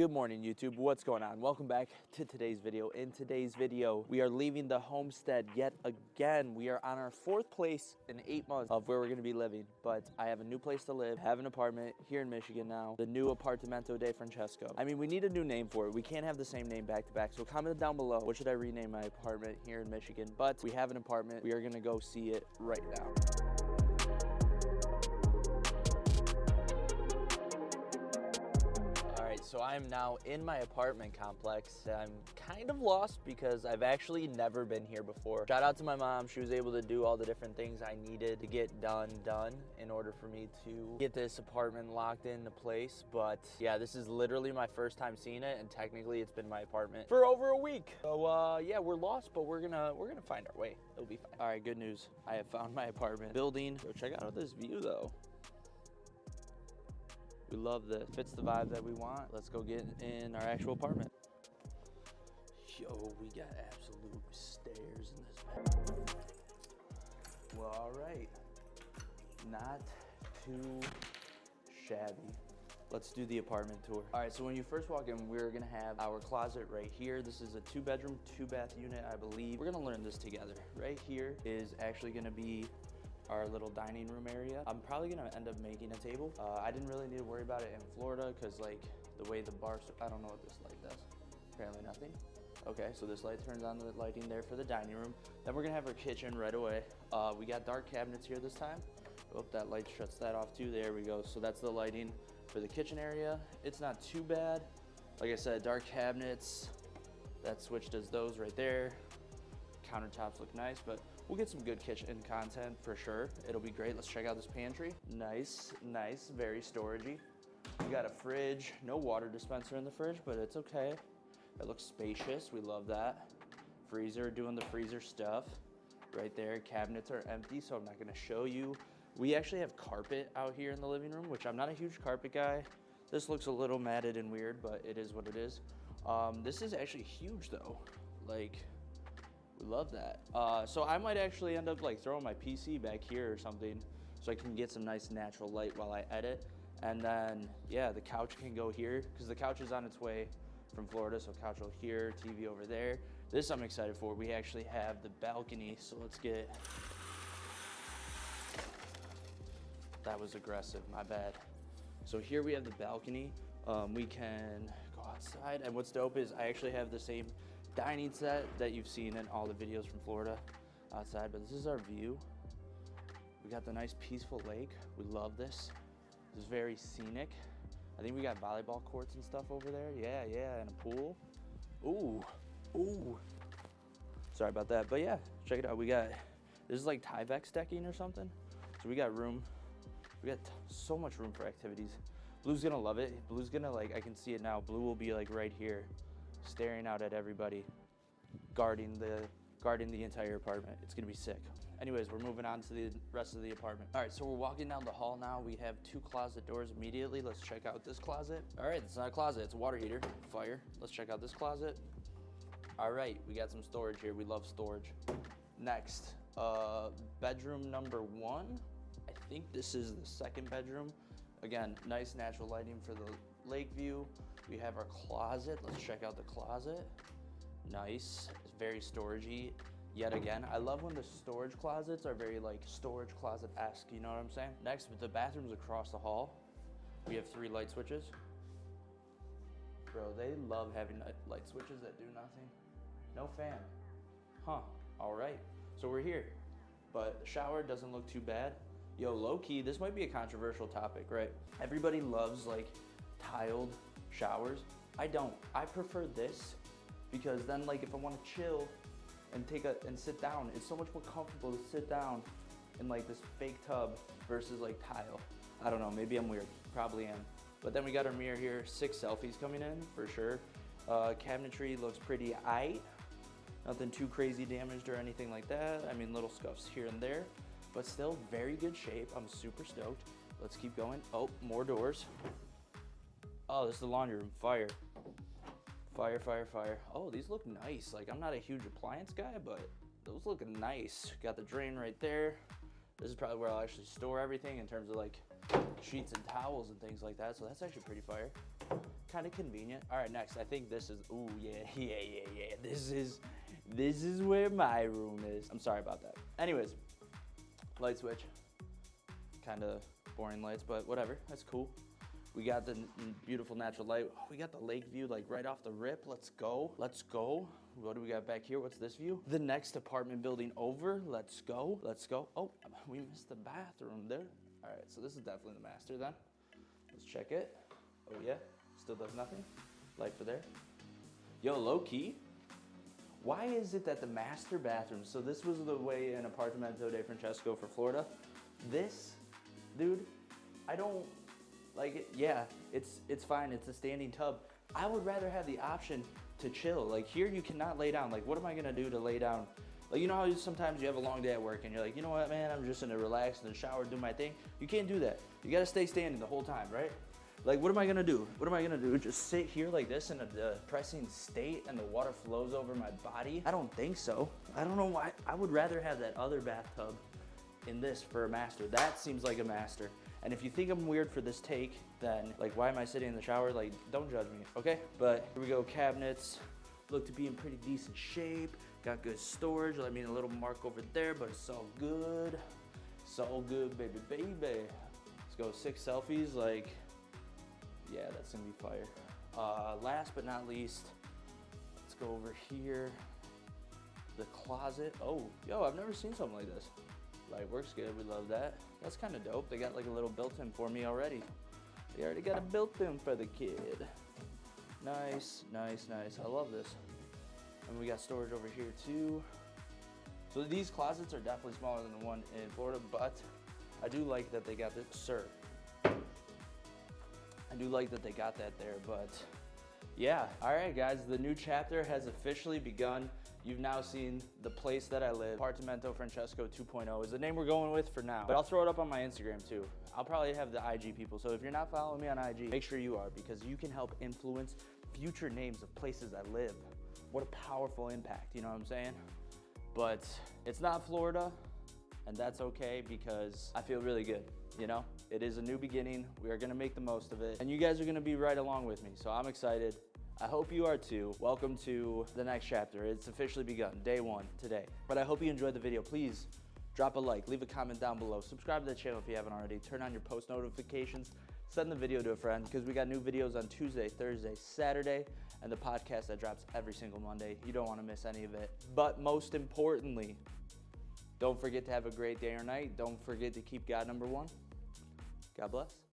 Good morning, YouTube. What's going on? Welcome back to today's video. In today's video, we are leaving the homestead yet again. We are on our 4th place in 8 months of where we're going to be living, but I have a new place to live, have an apartment here in Michigan now, the new Apartamento de Francesco. I mean, we need a new name for it. We can't have the same name back to back, so comment down below, what should I rename my apartment here in Michigan? But we have an apartment. We are going to go see it right now. So I'm now in my apartment complex. I'm kind of lost because I've actually never been here before. Shout out to my mom. She was able to do all the different things I needed to get done in order for me to get this apartment locked into place. But yeah, this is literally my first time seeing it, and technically it's been my apartment for over a week. So yeah, we're lost, but we're gonna find our way. It'll be fine. All right, good news. I have found my apartment building. Go check out this view though. We love this. Fits the vibe that we want. Let's go get in our actual apartment. Yo, we got absolute stairs in this bed. Well, all right. Not too shabby. Let's do the apartment tour. All right, so when you first walk in, we're gonna have our closet right here. This is a 2-bedroom, 2-bath unit, I believe. We're gonna learn this together. Right here is actually gonna be our little dining room area. I'm probably gonna end up making a table. I didn't really need to worry about it in Florida because like the way the bar, I don't know what this light does. Apparently nothing. Okay, so this light turns on the lighting there for the dining room. Then we're gonna have our kitchen right away. We got dark cabinets here this time. Oh, that light shuts that off too. There we go. So that's the lighting for the kitchen area. It's not too bad. Like I said, dark cabinets. That switch does those right there. Countertops look nice, but we'll get some good kitchen content for sure. It'll be great. Let's check out this pantry. Nice, very storagey. We got a fridge, no water dispenser in the fridge, but it's okay. It looks spacious, we love that. Freezer, doing the freezer stuff. Right there, cabinets are empty, so I'm not gonna show you. We actually have carpet out here in the living room, which I'm not a huge carpet guy. This looks a little matted and weird, but it is what it is. This is actually huge though. Like, we love that. So I might actually end up like throwing my PC back here or something so I can get some nice natural light while I edit. And then, yeah, the couch can go here because the couch is on its way from Florida. So couch will here, TV over there. This I'm excited for. We actually have the balcony. So let's get, that was aggressive, my bad. So here we have the balcony. We can go outside. And what's dope is I actually have the same dining set that you've seen in all the videos from Florida outside, but this is our view. We got the nice peaceful lake. We love this. This is very scenic. I think we got volleyball courts and stuff over there. Yeah, and a pool. Ooh. Sorry about that, but yeah, check it out. We got, this is like Tyvek decking or something. So we got room. We got so much room for activities. Blue's gonna love it. Blue's gonna like, I can see it now. Blue will be like right here, staring out at everybody, guarding the entire apartment. It's gonna be sick. Anyways, we're moving on to the rest of the apartment. All right, so we're walking down the hall now. We have 2 closet doors immediately. Let's check out this closet. All right, it's not a closet, it's a water heater, fire. Let's check out this closet. All right, we got some storage here. We love storage. Next, bedroom number 1. I think this is the 2nd bedroom. Again, nice natural lighting for the lake view. We have our closet. Let's check out the closet. Nice, it's very storagey. Yet again, I love when the storage closets are very like storage closet-esque, you know what I'm saying? Next, with the bathrooms across the hall, we have 3 light switches. Bro, they love having light switches that do nothing. No fan. Huh, all right. So we're here, but the shower doesn't look too bad. Yo, low-key, this might be a controversial topic, right? Everybody loves like tiled showers. I don't. I prefer this because then like if I want to chill and sit down, it's so much more comfortable to sit down in like this fake tub versus like tile. I don't know, maybe I'm weird, probably am. But then we got our mirror here, 6 selfies coming in for sure. Cabinetry looks pretty aight. Nothing too crazy damaged or anything like that. I mean, little scuffs here and there, but still very good shape. I'm super stoked. Let's keep going. Oh, more doors. Oh, this is the laundry room, fire. Fire. Oh, these look nice. Like, I'm not a huge appliance guy, but those look nice. Got the drain right there. This is probably where I'll actually store everything in terms of like sheets and towels and things like that. So that's actually pretty fire. Kind of convenient. All right, next, I think this is, ooh, yeah. This is where my room is. I'm sorry about that. Anyways, light switch. Kind of boring lights, but whatever, that's cool. We got the beautiful natural light. We got the lake view like right off the rip. Let's go. Let's go. What do we got back here? What's this view? The next apartment building over. Let's go. Let's go. Oh, we missed the bathroom there. All right, so this is definitely the master then. Let's check it. Oh yeah, still does nothing. Light for there. Yo, low key. Why is it that the master bathroom, so this was the way in Apartamento de Francesco for Florida. This, dude, I don't, like it, yeah, it's fine, it's a standing tub. I would rather have the option to chill. Like here you cannot lay down. Like what am I gonna do to lay down? Like you know how sometimes you have a long day at work and you're like, you know what man, I'm just gonna relax in the shower, do my thing. You can't do that. You gotta stay standing the whole time, right? Like what am I gonna do? What am I gonna do? Just sit here like this in a depressing state and the water flows over my body? I don't think so. I don't know why. I would rather have that other bathtub in this for a master. That seems like a master. And if you think I'm weird for this take, then like why am I sitting in the shower? Like don't judge me, okay? But here we go, cabinets. Look to be in pretty decent shape. Got good storage. I mean a little mark over there, but it's all good. It's all good, baby. Let's go 6 selfies, like, yeah, that's gonna be fire. Last but not least, let's go over here. The closet. Oh, yo, I've never seen something like this. Light works good, we love that. That's kind of dope. They got like a little built-in for me already. They already got a built-in for the kid. Nice, nice, nice. I love this. And we got storage over here too. So these closets are definitely smaller than the one in Florida, but I do like that they got this, sir. I do like that they got that there, but yeah. All right, guys, the new chapter has officially begun. You've now seen the place that I live. Apartamento Francesco 2.0 is the name we're going with for now. But I'll throw it up on my Instagram too. I'll probably have the IG people. So if you're not following me on IG, make sure you are, because you can help influence future names of places I live. What a powerful impact, you know what I'm saying? But it's not Florida, and that's okay because I feel really good, you know? It is a new beginning. We are gonna make the most of it. And you guys are gonna be right along with me, so I'm excited. I hope you are too. Welcome to the next chapter. It's officially begun, day 1 today. But I hope you enjoyed the video. Please drop a like, leave a comment down below. Subscribe to the channel if you haven't already. Turn on your post notifications. Send the video to a friend because we got new videos on Tuesday, Thursday, Saturday, and the podcast that drops every single Monday. You don't want to miss any of it. But most importantly, don't forget to have a great day or night. Don't forget to keep God number 1. God bless.